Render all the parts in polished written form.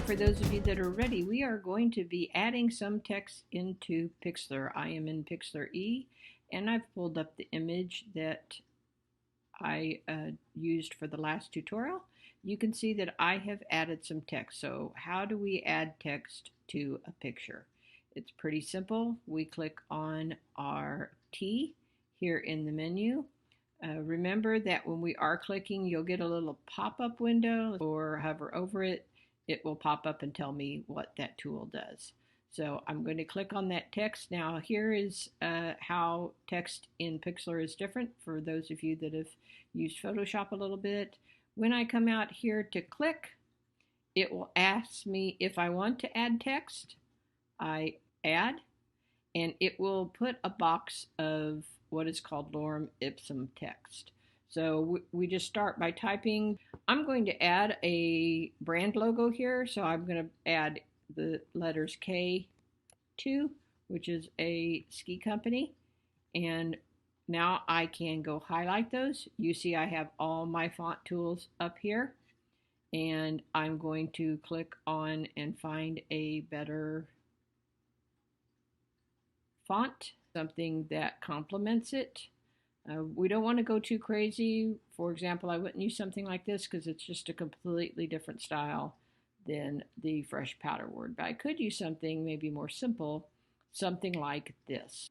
for those of you that are ready, we are going to be adding some text into Pixlr. I am in Pixlr E, and I've pulled up the image that I used for the last tutorial. You can see that I have added some text. So how do we add text to a picture? It's pretty simple. We click on our T here in the menu. Remember that when we are clicking, you'll get a little pop-up window, or hover over it. It will pop up and tell me what that tool does. So I'm going to click on that text. Now here is how text in Pixlr is different for those of you that have used Photoshop a little bit. When I come out here to click, it will ask me if I want to add text. I add, and it will put a box of what is called lorem ipsum text. So we just start by typing. I'm going to add a brand logo here, so I'm going to add the letters K2, which is a ski company, and now I can go highlight those. You see I have all my font tools up here, and I'm going to click on and find a better font, something that complements it. We don't want to go too crazy. For example, I wouldn't use something like this because it's just a completely different style than the fresh powder word. But I could use something maybe more simple, something like this.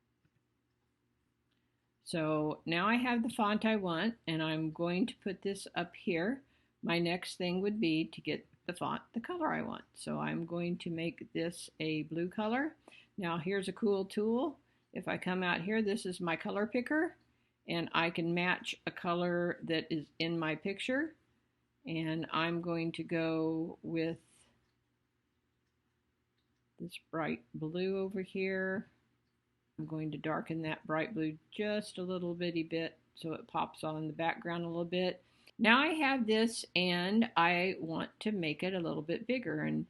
So now I have the font I want, and I'm going to put this up here. My next thing would be to get the font the color I want. So I'm going to make this a blue color. Now here's a cool tool. If I come out here, this is my color picker, and I can match a color that is in my picture. And I'm going to go with this bright blue over here. I'm going to darken that bright blue just a little bitty bit so it pops on the background a little bit. Now I have this, and I want to make it a little bit bigger. And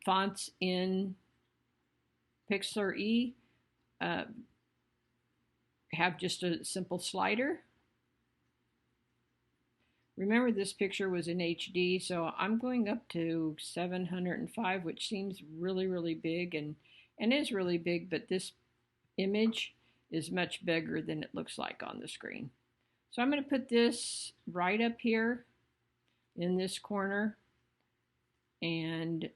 fonts in Pixlr E have just a simple slider. Remember, this picture was in HD, so I'm going up to 705, which seems really, really big, and is really big, but this image is much bigger than it looks like on the screen. So I'm going to put this right up here in this corner, and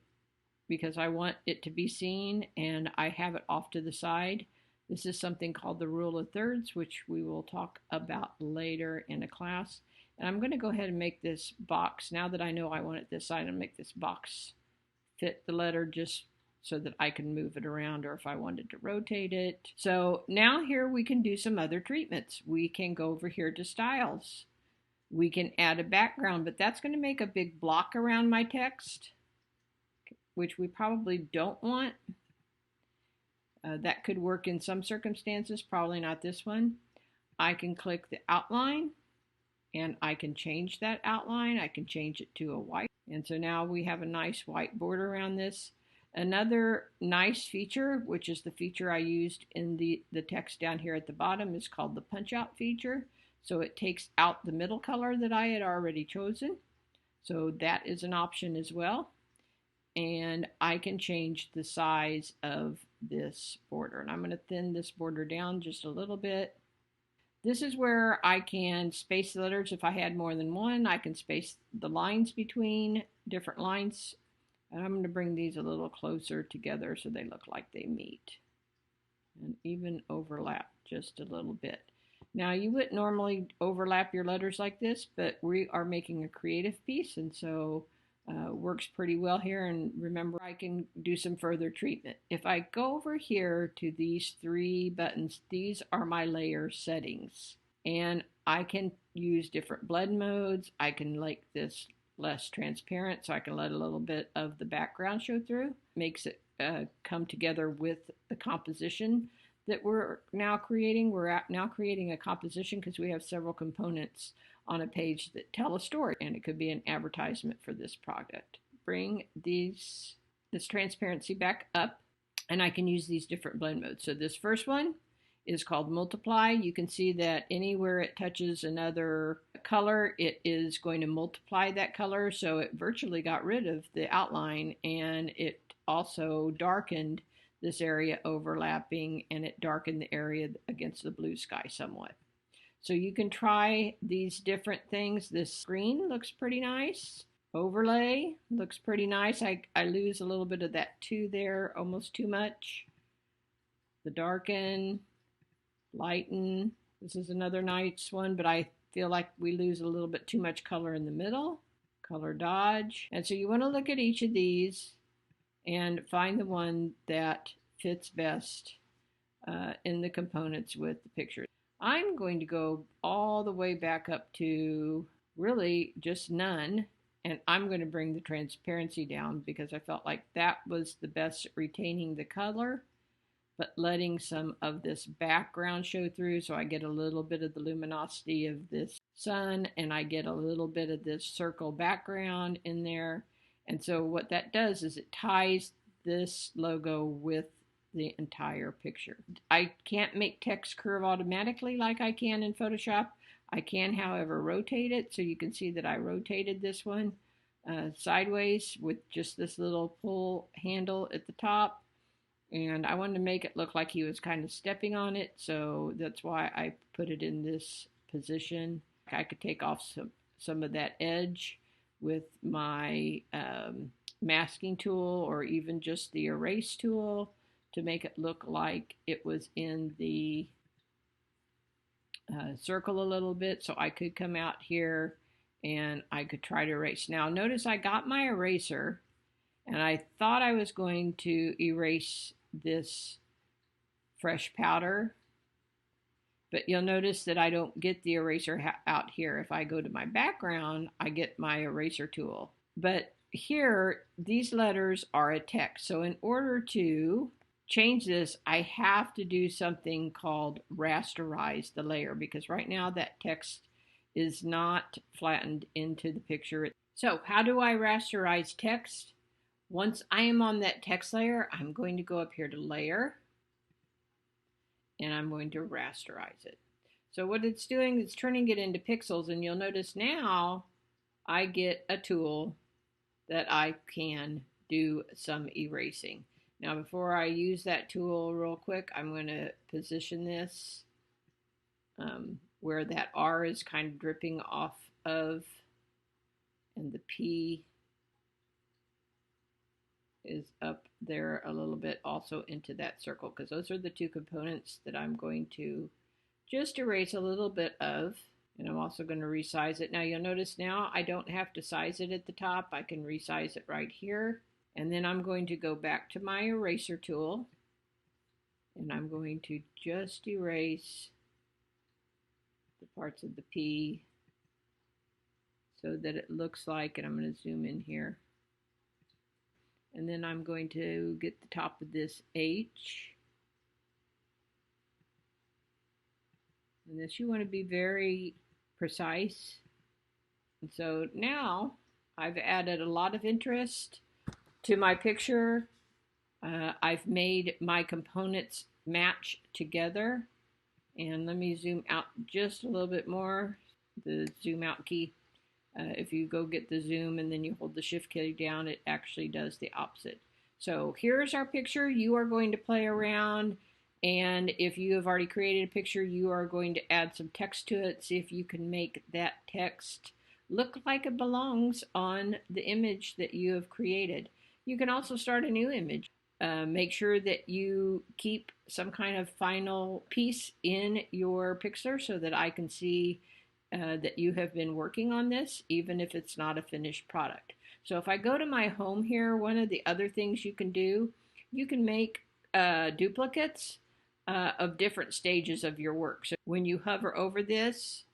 because I want it to be seen, and I have it off to the side. This is something called the rule of thirds, which we will talk about later in a class. And I'm going to go ahead and make this box. Now that I know I want it this side, and make this box fit the letter just so that I can move it around, or if I wanted to rotate it. So now here we can do some other treatments. We can go over here to styles. We can add a background, but that's going to make a big block around my text, which we probably don't want. That could work in some circumstances, probably not this one. I can click the outline, and I can change that outline. I can change it to a white. And so now we have a nice white border around this. Another nice feature, which is the feature I used in the text down here at the bottom, is called the punch out feature. So it takes out the middle color that I had already chosen. So that is an option as well. And I can change the size of this border. And I'm going to thin this border down just a little bit. This is where I can space the letters. If I had more than one, I can space the lines between different lines. And I'm going to bring these a little closer together so they look like they meet. And even overlap just a little bit. Now, you wouldn't normally overlap your letters like this, but we are making a creative piece, and so works pretty well here. And remember, I can do some further treatment. If I go over here to these three buttons, these are my layer settings, and I can use different blend modes. I can make this less transparent, so I can let a little bit of the background show through. Makes it come together with the composition that we're now creating. We're now creating a composition because we have several components on a page that tell a story, and it could be an advertisement for this product. Bring this transparency back up, and I can use these different blend modes. So this first one is called multiply. You can see that anywhere it touches another color, it is going to multiply that color. So it virtually got rid of the outline, and it also darkened this area overlapping, and it darkened the area against the blue sky somewhat. So you can try these different things. This screen looks pretty nice. Overlay looks pretty nice. I lose a little bit of that too there, almost too much. The darken, lighten. This is another nice one, but I feel like we lose a little bit too much color in the middle. Color dodge. And so you want to look at each of these and find the one that fits best in the components with the picture. I'm going to go all the way back up to really just none. And I'm going to bring the transparency down because I felt like that was the best at retaining the color, but letting some of this background show through, so I get a little bit of the luminosity of this sun, and I get a little bit of this circle background in there. And so what that does is it ties this logo with the entire picture. I can't make text curve automatically like I can in Photoshop. I can, however, rotate it, so you can see that I rotated this one sideways with just this little pull handle at the top, and I wanted to make it look like he was kind of stepping on it, so that's why I put it in this position. I could take off some of that edge with my masking tool, or even just the erase tool, to make it look like it was in the circle a little bit. So I could come out here and I could try to erase. Now notice I got my eraser, and I thought I was going to erase this fresh powder, but you'll notice that I don't get the eraser out here. If I go to my background, I get my eraser tool. But here, these letters are a text. So in order to change this, I have to do something called rasterize the layer, because right now that text is not flattened into the picture. So how do I rasterize text? Once I am on that text layer, I'm going to go up here to layer, and I'm going to rasterize it. So what it's doing is turning it into pixels, and you'll notice now I get a tool that I can do some erasing. Now before I use that tool real quick, I'm going to position this where that R is kind of dripping off of, and the P is up there a little bit also into that circle, because those are the two components that I'm going to just erase a little bit of. And I'm also going to resize it. Now you'll notice now I don't have to size it at the top. I can resize it right here. And then I'm going to go back to my eraser tool, and I'm going to just erase the parts of the P so that it looks like, and I'm going to zoom in here. And then I'm going to get the top of this H. And this, you want to be very precise. And so now I've added a lot of interest to my picture. I've made my components match together. And let me zoom out just a little bit more. The zoom out key. If you go get the zoom and then you hold the shift key down, it actually does the opposite. So here's our picture. You are going to play around, and if you have already created a picture, you are going to add some text to it. See if you can make that text look like it belongs on the image that you have created. You can also start a new image. Make sure that you keep some kind of final piece in your Pixlr so that I can see that you have been working on this, even if it's not a finished product. So if I go to my home here, one of the other things you can do, you can make duplicates of different stages of your work. So when you hover over this,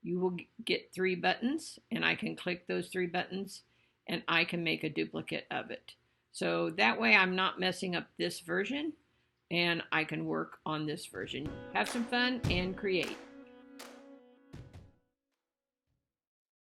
you will get 3 buttons, and I can click those 3 buttons, and I can make a duplicate of it. So that way I'm not messing up this version, and I can work on this version. Have some fun and create.